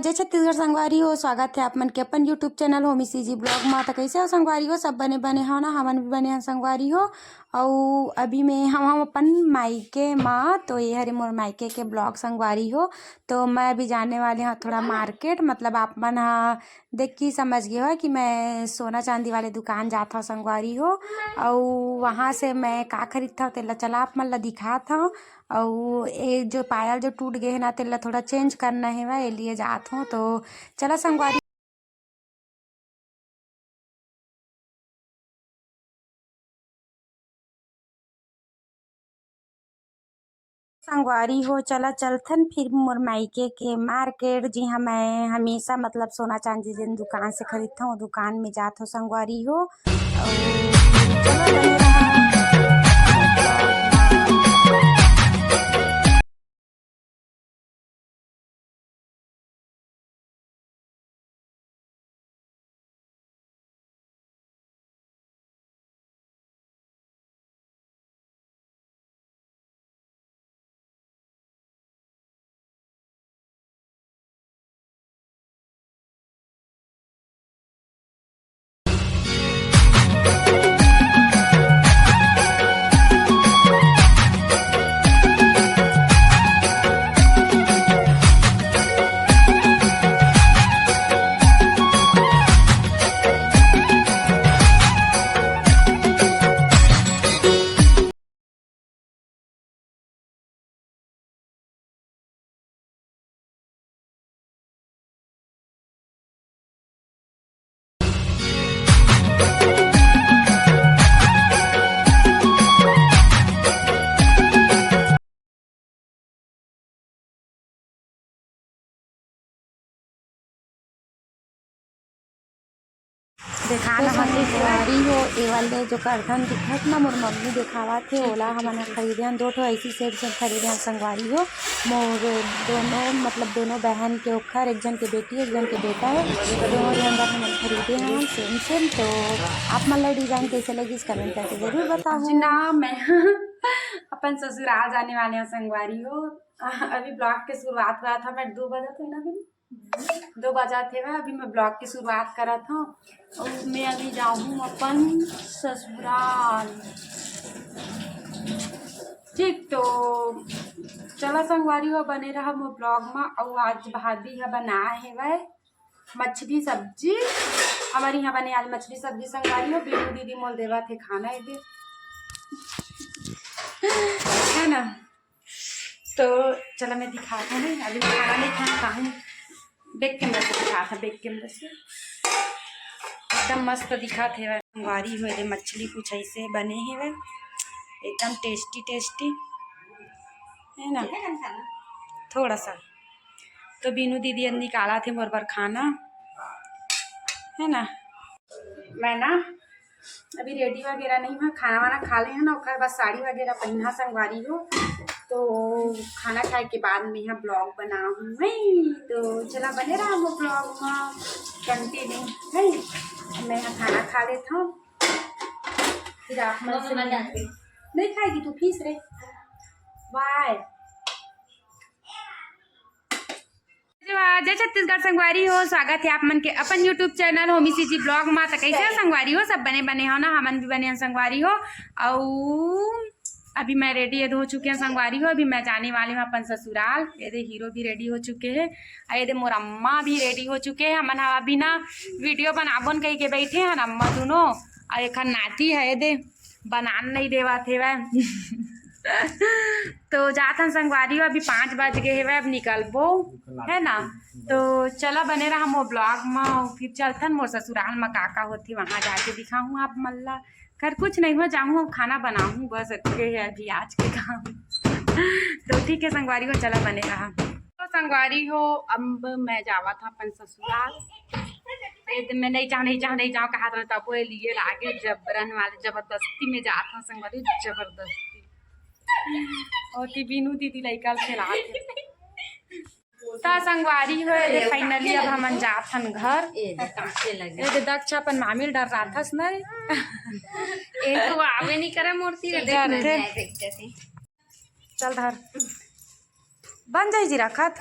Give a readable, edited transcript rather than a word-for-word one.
जय छत्तीसगढ़ संगवारी हो। स्वागत है आप मन के अपन यूट्यूब चैनल होमी सीजी ब्लॉग में। तो कैसे हो संगवारी हो? सब बने बने हो ना, हमन भी बने हैं संगवारी हो। और अभी में हम अपन मायके माँ, तो ये हरे मोर मायके के ब्लॉग संगवारी हो। तो मैं अभी जाने वाले हाँ थोड़ा मार्केट, मतलब आप मन हाँ देख के समझ गए हो कि मैं सोना चांदी वाले दुकान जाता हूँ संगवारी हो। और वहाँ से मैं का खरीदता हूँ तेला चला आप मन ला दिखाता हूँ। और ये जो पायल जो टूट गए है ना तेला थोड़ा चेंज करना है वह ये लिए जात हूँ। तो चला संगवारी संगवारी हो, चला चलथन फिर मोर मायके के मार्केट, जी हाँ मैं हमेशा मतलब सोना चांदी जिन दुकान से खरीदता हूँ दुकान में जात हो संगवारी हो। और चलो बने रहा। दिखाना संगवारी हो ए वाले जो करथन दिखत ना मोर मम्मी दिखावा थे ओला हमन खरीदे हन। दो ठो ऐसी सेट से खरीदे हन संगवारी हो। मोर दोनों मतलब दोनों बहन के ओखर, एक जन के बेटी एक जन के बेटा है, दोनों अंदर हमन खरीदे हैं सेम सेम। तो आप मन ला डिजाइन कैसे लगी इस कमेंट करके जरूर बताओ ना। मैं अपन ससुराल जाने वाले हैं संगवारी हो। अभी ब्लॉग के शुरुआत हुआ था, मैं 2 बजे थे ना, 2 बजा थे वह। अभी मैं ब्लॉग की शुरुआत करा था और मैं अभी जाऊँ अपन ससुराल। ठीक, तो चला संगवारी हो बने रहा वो ब्लॉग में। और आज भाभी है बनाए है वह मछली सब्जी। हमारे यहाँ बने आज मछली सब्जी संगवारी हो। बीनू दीदी मोल देवा थे खाना ये है ना। तो चला मैं दिखाता हूँ। अभी खाना नहीं खाना बैक कैमरा से दिखा था, बैक कैमरा से एकदम मस्त दिखा थे वह संगवारी हुए। मछली कुछ ऐसे बने हैं वह एकदम टेस्टी टेस्टी है ना। थोड़ा सा तो बीनू दीदी निकाला थे मोर पर खाना है ना। मैं ना अभी रेडी वगैरह नहीं हुआ, खाना वाना खा ले है ना, और बस साड़ी वगैरह पहना संगवारी हो। तो खाना खाए के बाद में यहाँ ब्लॉग बनाऊँ मैं। तो चला बने रहा वो ब्लॉग में कंटिन्यू है। मैं यहाँ खाना खा लेता हूँ फिर आप मन से नहीं खाएगी तू फीस रे बाय। जय छत्तीसगढ़ संगवारी हो। स्वागत है आप मन के अपन यूट्यूब चैनल होमी सीजी ब्लॉग में। तो कैसे हो संगवारी हो? सब बने बने हो ना, हमन भी बने हैं संगवारी हो। और अभी मैं रेडी हो चुके हैं संगवारी हो। अभी मैं जाने वाली हूँ अपन ससुराल। ये हीरो भी रेडी हो चुके हैं, ये मोर अम्मा भी रेडी हो चुके हैं। हमन अभी ना वीडियो बनाबोन कही के बैठे हैं अम्मा दोनों। और एक नाती है ये बनान नहीं देवा थे वह तो जात हन संगवारी हो। अभी 5 बज गए है वह, अब निकलबो है ना। तो चला बने रहा मोर ब्लॉग में। फिर चलथन मोर ससुराल में काका होती वहाँ जाके दिखाऊँ आप मल्ला। खैर कुछ नहीं हो, जाऊँ खाना बनाऊँ बस इतने है अभी आज के काम। तो ठीक है संगवारी हो, चला बने रहा। तो संगवारी हो अब मैं जावा था अपन ससुराल। मैं नहीं जाऊँ कहा था तब लिए लागे जबरन वाले जबरदस्ती में जाता हूँ संगवारी, जबरदस्ती। और बीनू दीदी लइका खेलाते ता संगवारी हो। फाइनली अब हमन जात हन घर। ये दक्ष अपन मामी डर रहा था न तो आवे नहीं करे मूर्ति चल धर बन जाई जी रखत